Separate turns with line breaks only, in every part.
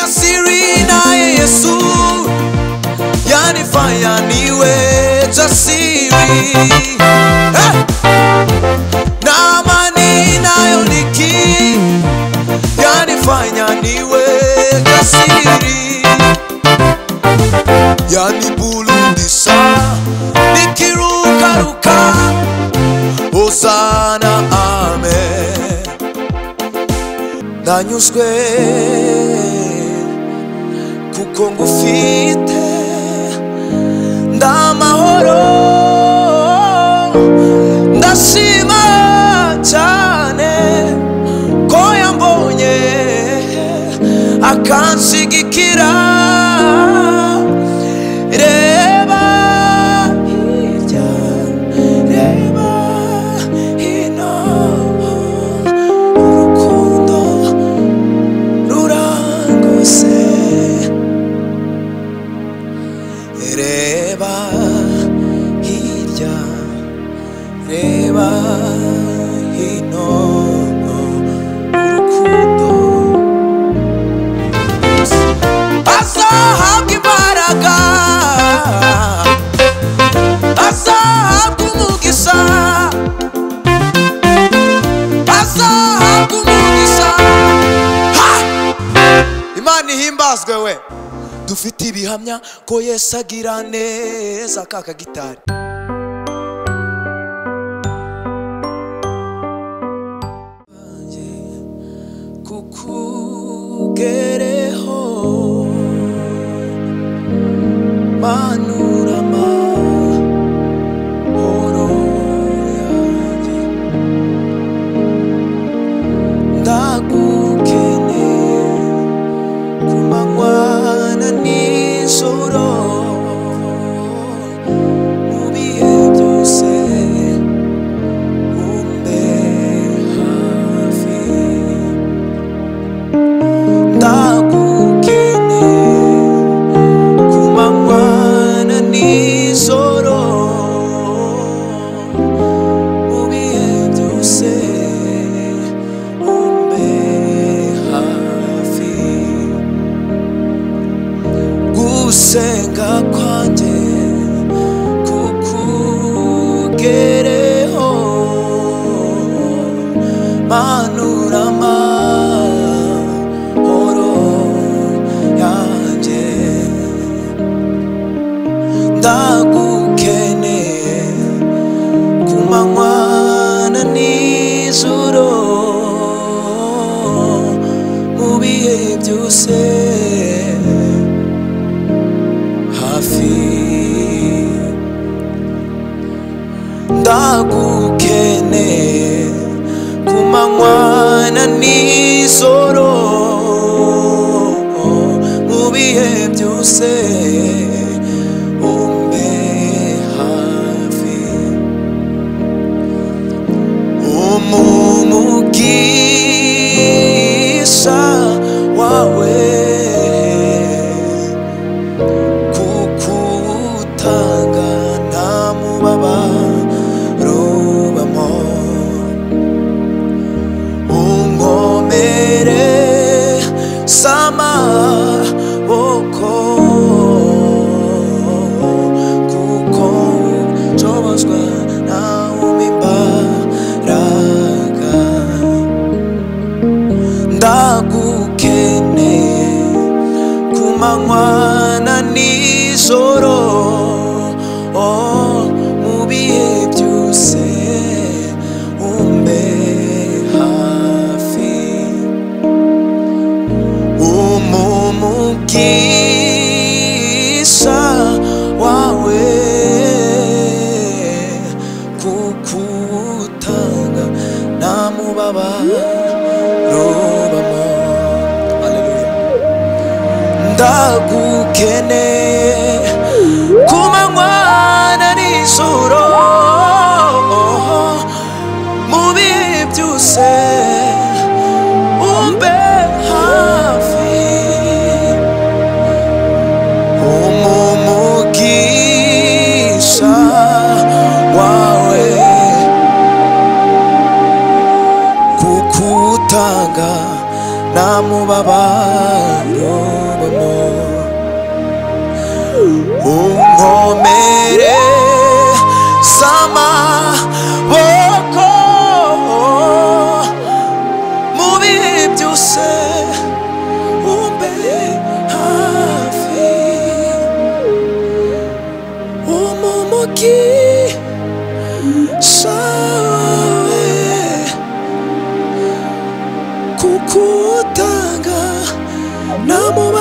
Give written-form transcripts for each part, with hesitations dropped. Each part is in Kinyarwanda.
ujasiri naye Yesu yanifanya niwe jasiri. Na amani nayo niki yanifanya niwe jasiri. Yanibulundisha nikirukaruka, Hosana amen. Nanyuzwe kuko ngufite, ndamahoro ndashima cyane ko yambonye akanshigikira. Reba hirya, reba hino, urukundo rurangose. Reba hirya, reba hino, urukundo. Azahabwa imbaraga, azahabwa umugisha, azahabwa umugisha. Imana ihimbazwe we. Dufite ibihamya ko Yesu agira neza. Kaka gitari kukugereho, manura amahoro yanjye. Ndagukeneye ku manywa na nijoro, mu bihe byose umbe hafi. Ndagukeneye ku manywa na nijoro, mu bihe byose umbe hafi. Gusenga kwanjye kukugereho, manura amahoro yanjye. Ndagukeneye ku manywa na nijoro, mu bihe byose hafi. Ndagukeneye ku manywa na nijoro, mu bihe byose umbe hafi. Umugisha wawe kukutanga, nta mubabaro ubamo. Unkomere samaboko, kuko nshobozwa nawe umpa imbaraga. Ndagukeneye ku manywa na nijoro, mu bihe byose umbe hafi. Umugisha wawe kukutanga, nta mubabaro ubamo. Haleluya. Ndagukeneye ku manywa na nijoro, mu bihe byose umbe hafi. Umugisha wawe kukutanga, nta mubabaro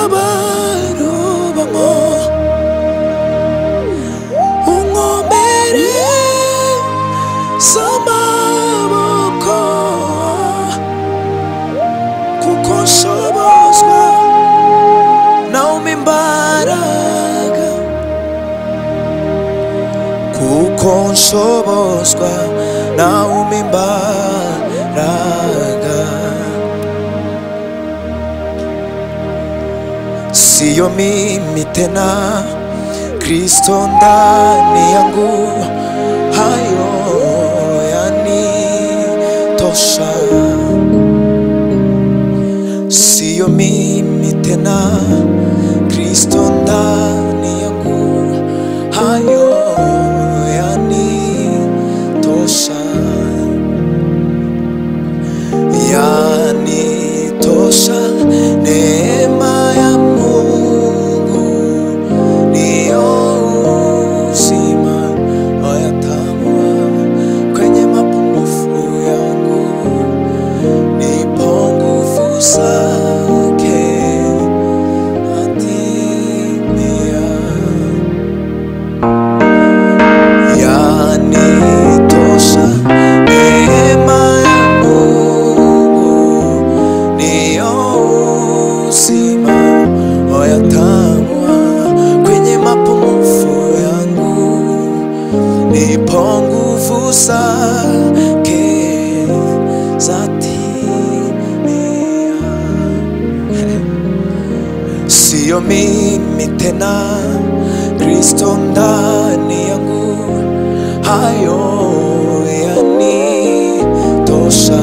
mubabaro bamo unkomere z'amaboko kuko nshobozwa nawe imbaraga kuko nshobozwa nawe imbaraga siyo mimi tena Kristo ndani yangu hayo yanitosha siyo mimi tena Kristo ndani yangu hayo yanitosha yanitosha neema ya Mungu niyo uzima wayatamwa kwenye mapungufu yangu nipo nguvu zake atimia yanitosha neema ya Mungu niyo uzima wayatamwa kwenye mapungufu yangu nipo nguvu zake zatimia siyo mimi tena Kristo ndani yangu hayo yanitosha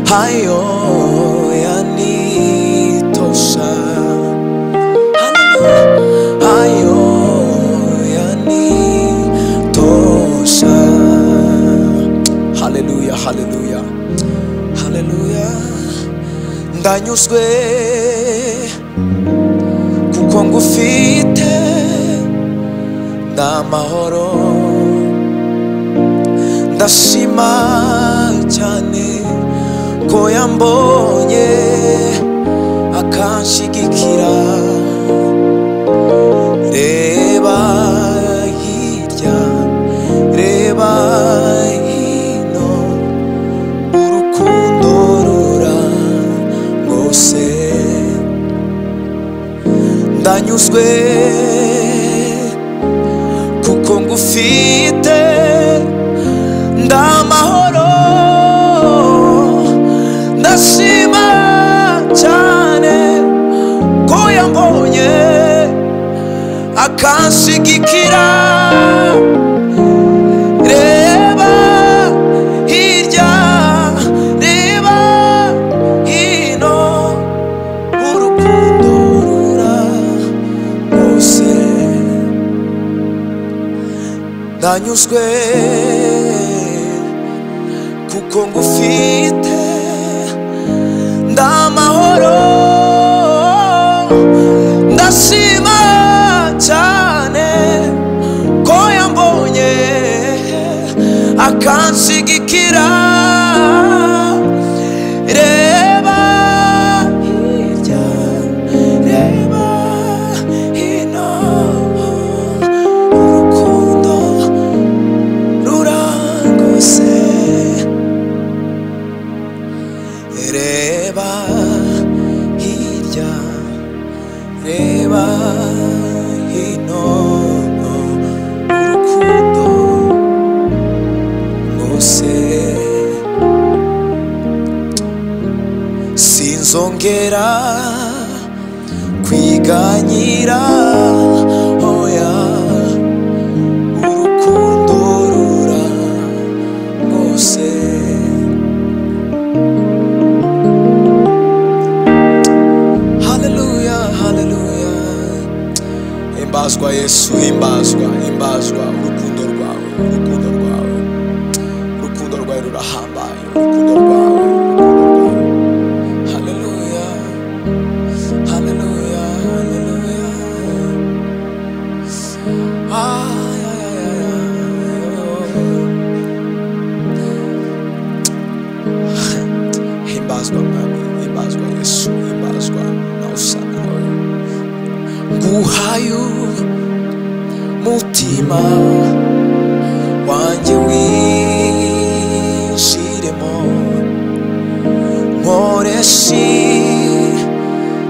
hayo yanitosha hayo yanitosha haleluya haleluya haleluya ndanyuzwe kuko ngufite ndamahoro ndashima cyane ko yambonye akanshigikira reba hirya reba hino urukundo rurangose ndanyuzwe kuko ngufite ndamahoro ndashima cyane ko yambonye akanshigikira reba hirya reba hino urukundo rurangose ndanyuzwe kuko ngufite ndamahoro ndashima cyane ko yambonye akanshigikira reba hirya reba hino urukundo rurangose reba hirya reba hino urukundo ngose sinzongera kwiganyira oya urukundo rurangose himbazwa Yesu himbazwa himbazwa urukundo rwawe urukundo rwawe urukundo rwawe rurahambaye urukundo rwawe haleluya haleluya haleluya himbazwa mwami himbazwa Yesu himbazwa nguhaye umutima wanjye wishiremo nkoreshe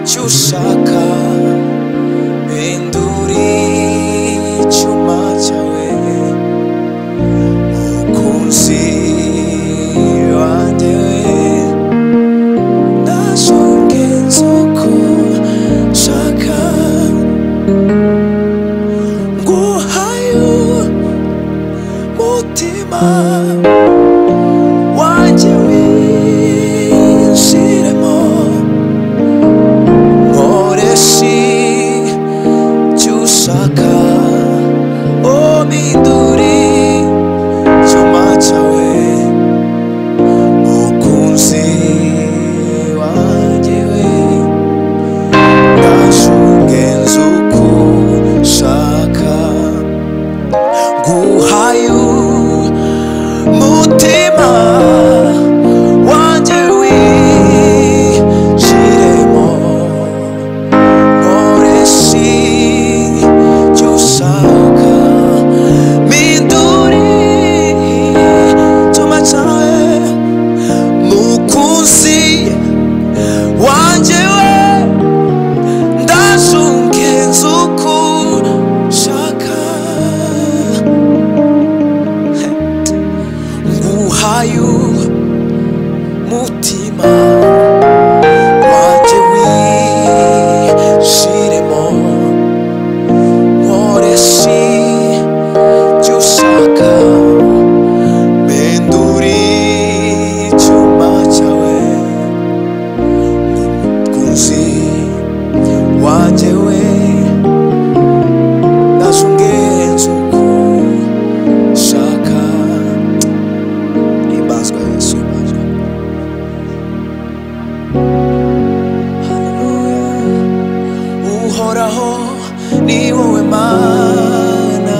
icyo ushaka mpindure icyuma cyawe mukunzi wanjye we ndashongenza uko nshaka nguhaye umutima wanjye wishiremo nkoreshe icyo ushaka mpindure icyuma cyawe mukunzi wanjye we ndashongenza uko nshaka nguhaye umutima wanjye wishiremo nkoreshe icyo ushaka mpindure icyuma cyawe mukunzi wanjye we ndashongenza uko nshaka nguhaye umutima wanjye wishiremo nkoreshe icyo ushaka mpindure icyuma cyawe mukunzi wanjye we ndashongenza uko nshaka. Imbazwa Yesu, imbazwa. Hallelujah. Uhoraho ni wowe Mana,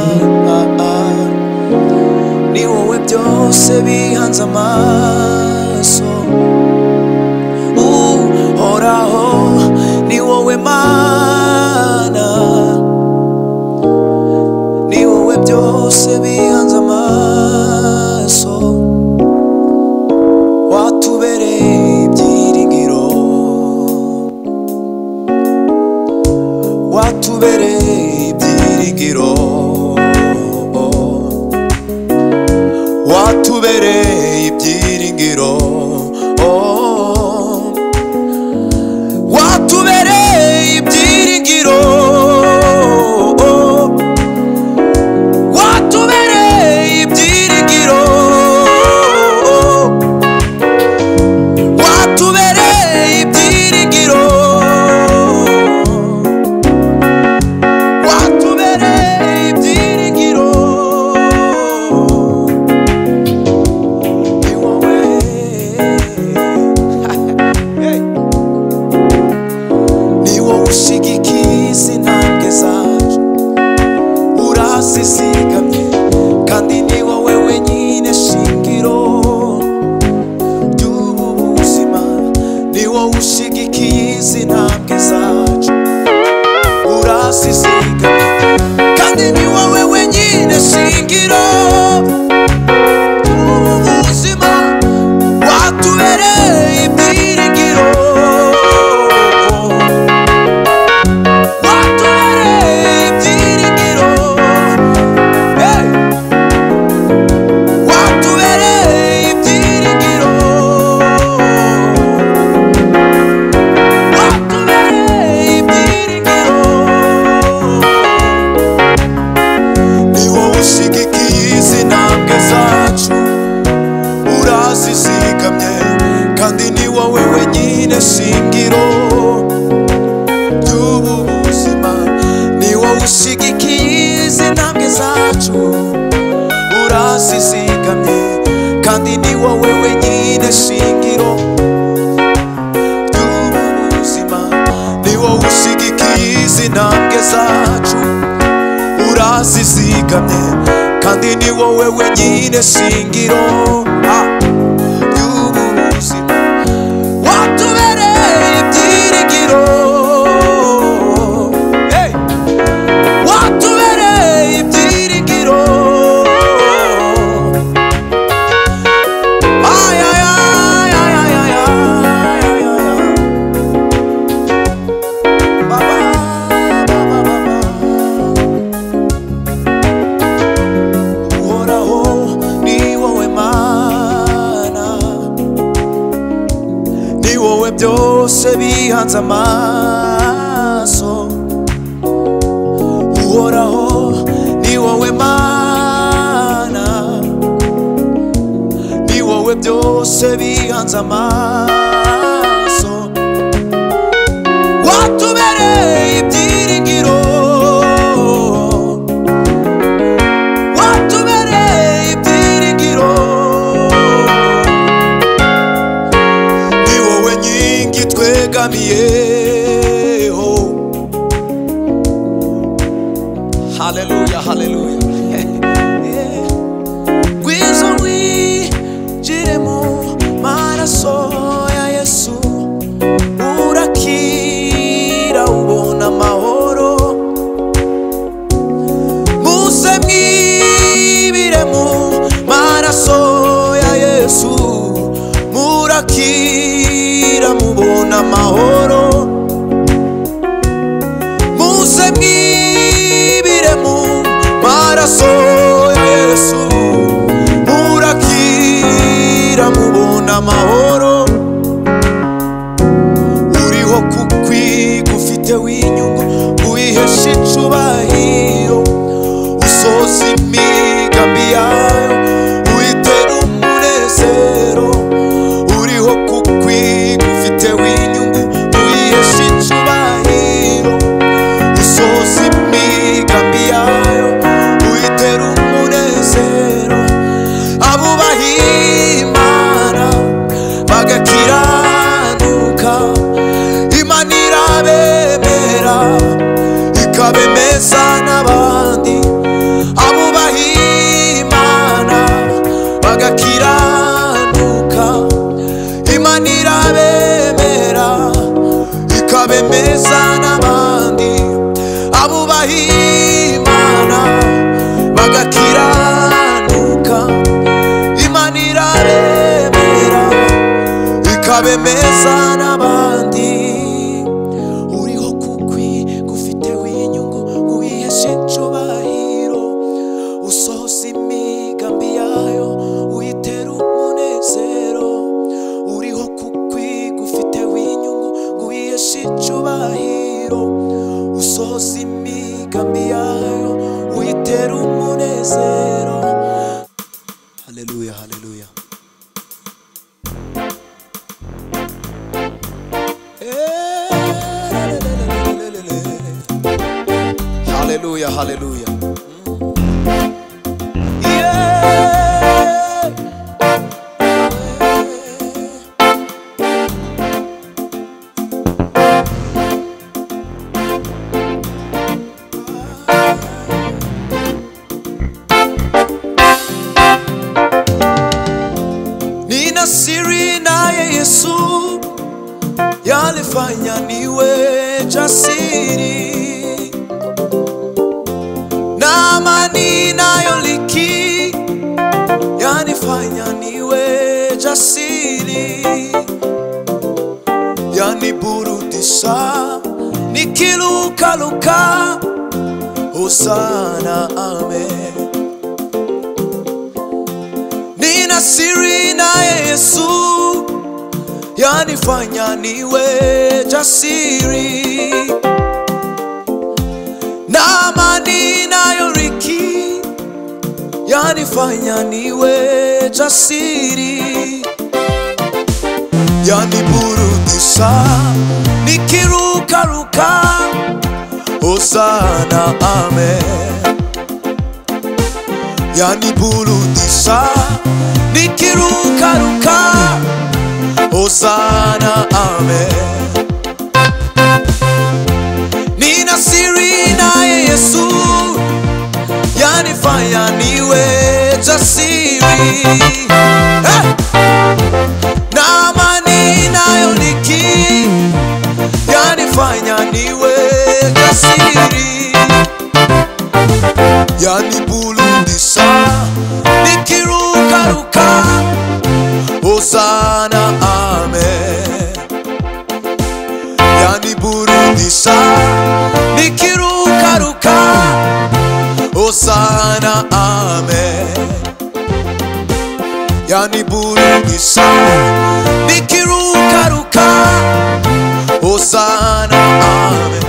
ni wowe byose bihanze amaso. Uhoraho ni wowe Mana, ni wowe byose bihanze amaso. Watubereye ibyiringiro, watubereye ibyiringiro, watubereye ibyiringiro, watubereye ibyiringiro, watubereye ibyiringiro, watubereye ibyiringiro, watubereye ibyiringiro, ni wowe hey. Ni wowe ushigikiye izi ntambwe zacu urasizigamye kandi ni wowe wenyine shingiro ry'ubu buzima. Ni wowe ushigikiye izi ntambwe zacu urasizigamye kandi ni wowe wenyine shingiro ry'ubu buzima. Watubereye ibyiringiro, watubereye ibyiringiro, hey. Watubereye ibyiringiro, watubereye ibyiringiro, ni wowe ushigikiye izi ntambwe zacu urasizigamye kandi ni wowe wenyine shingiro ry'ubu buzima. Ni wowe ushigikiye izi ntambwe zacu urasizigamye kandi ni wowe wenyine shingiro ry'ubu buzima. Ni wowe ushigikiye izi ntambwe zacu urasizigamye kandi ni wowe wenyine shingiro ry'ubu buzima. Watubereye ibyiringiro, hey. bihanze amaso uhoraho ni wowe Mana, ni wowe byose bihanze amaso, watubereye ibyiringiro, watubereye ibyiringiro, ni wowe nkingi twegamiyeho. Hallelujah, hallelujah. Gwiza winjire mu maraso ya Yesu, urakira ubona amahoro. Muze mwibire mu maraso ya Yesu, murakira mubona amahoro. Muze mwibire mu maraso ya Yesu, murakira mubona amahoro. Uriho kukwi gufite w'inyungu, wihesha icubahiro, usoza imigambi yayo, uitera umunezero. Uriho kukwi gufite w'inyungu, wihesha icubahiro, usoza imigambi yayo, uitera umunezero. Abubaha Imana bagakiranuka, Imana irabemera ikabemeza n'abandi. Abubaha Imana bagakiranuka, Imana irabemera ikabemeza n'abandi. Abubaha Imana bagakiranuka, Imana irabemera ikabemeza n'abandi. Uriho kukwi gufite w'inyungu, wihesha icubahiro, usohoza imigambi yayo, uitera umunezero. Uriho kukwi gufite w'inyungu, wihesha icubahiro, usohoza imigambi yayo, uitera umunezero. Hallelujah, hallelujah. Hallelujah, hallelujah. Yeah. Nina siri naye Yesu, yalifanya niwe jasiri, na amani nayoliki yanifanya niwe jasiri. Yaniburudisha nikilukaluka, Hosana amen. Nina siri naye Yesu, yanifanya niwe jasiri, na amani nayoriki yanifanya niwe jasiri. Yaniburudisha nikirukaruka, Hosana amen. Yaniburudisha nikirukaruka, Hosana amen. Nina siri naye Yesu, yanifanya niwe jasiri, na amani nayoliki yanifanya niwe jasiri. Yaniburudisha nikirukaruka, Hosana amen. Yaniburudisha nikirukaruka, Hosana amen. Yaniburudisha nikirukaruka, Hosana amen.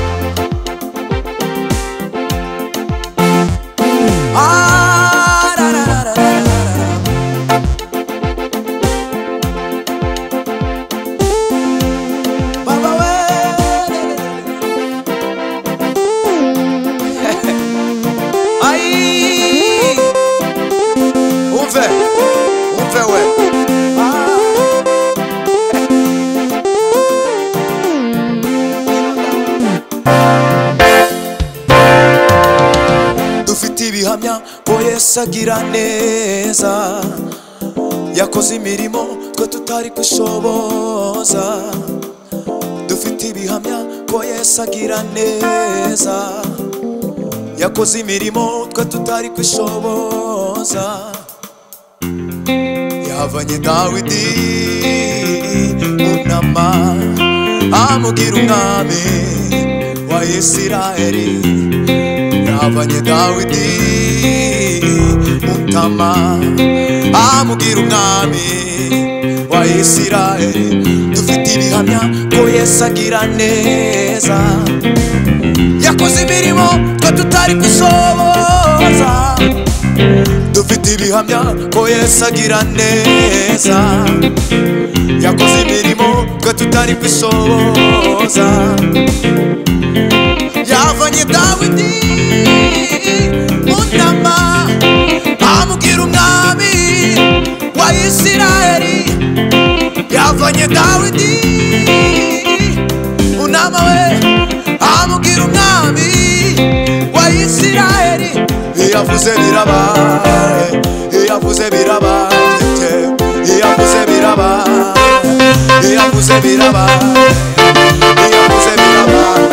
Ibihamya ko Yesu agira neza, yakoze imirimo twe tutari gushoboza. Dufite ibihamya ko Yesu agira neza, yakoze imirimo twe tutari gushoboza. Yavanye Dawidi mu ntama amugira umwami wa Isirayeli. Yavanye Dawidi mu ntama amugira umwami wa Isirayeli. Dufite ibihamya ko Yesu agira neza, yakoze imirimo twe tutari gushoboza. Dufite ibihamya ko Yesu agira neza, yakoze imirimo twe tutari gushoboza. Yavanye Dawidi mu ntama amugira umwami wa Isirayeli. Yavanye Dawidi mu ntama we amugira umwami wa Isirayeli. Yavuze birabaye, yavuze birabaye, yavuze birabaye, yavuze birabaye, yavuze birabaye.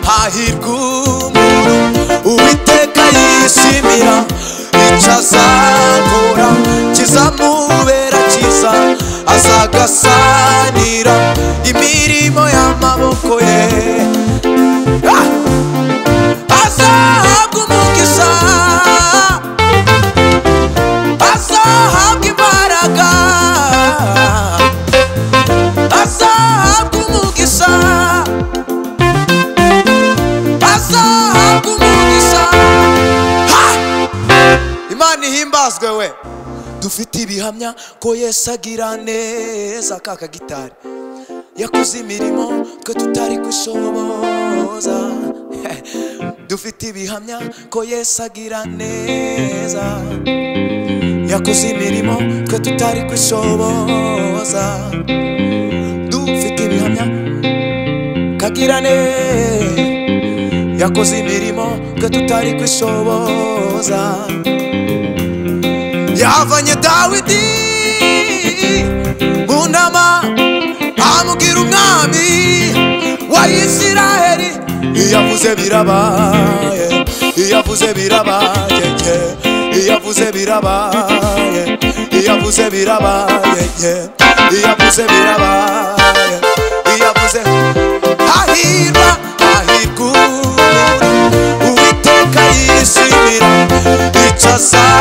Hahirwa umuntu Uwiteka yishimira icyo azakora, kizamubera cyiza, azagasanira imirimo y'amaboko ye. Azahabwa umugisha, azahabwa imbaraga, azahabwa umugisha, azahabwa umugisha. Imana ihimbazwe we. Dufite ibihamya ko Yesu agira neza. Kaka gitari yakoze imirimo twe tutari gushoboza. Dufite ibihamya ko Yesu agira neza, yakoze imirimo twe tutari gushoboza. Dufite ibihamya kagira neza, yakoze imirimo twe tutari gushoboza. Yavanye Dawidi mu ntama amugira umwami wa Isirayeli. Yavuze birabaye, yavuze birabaye, yavuze birabaye, yavuze birabaye, yavuze birabaye, yavuze. Hahirwa Uwiteka yishimira icyo azakora,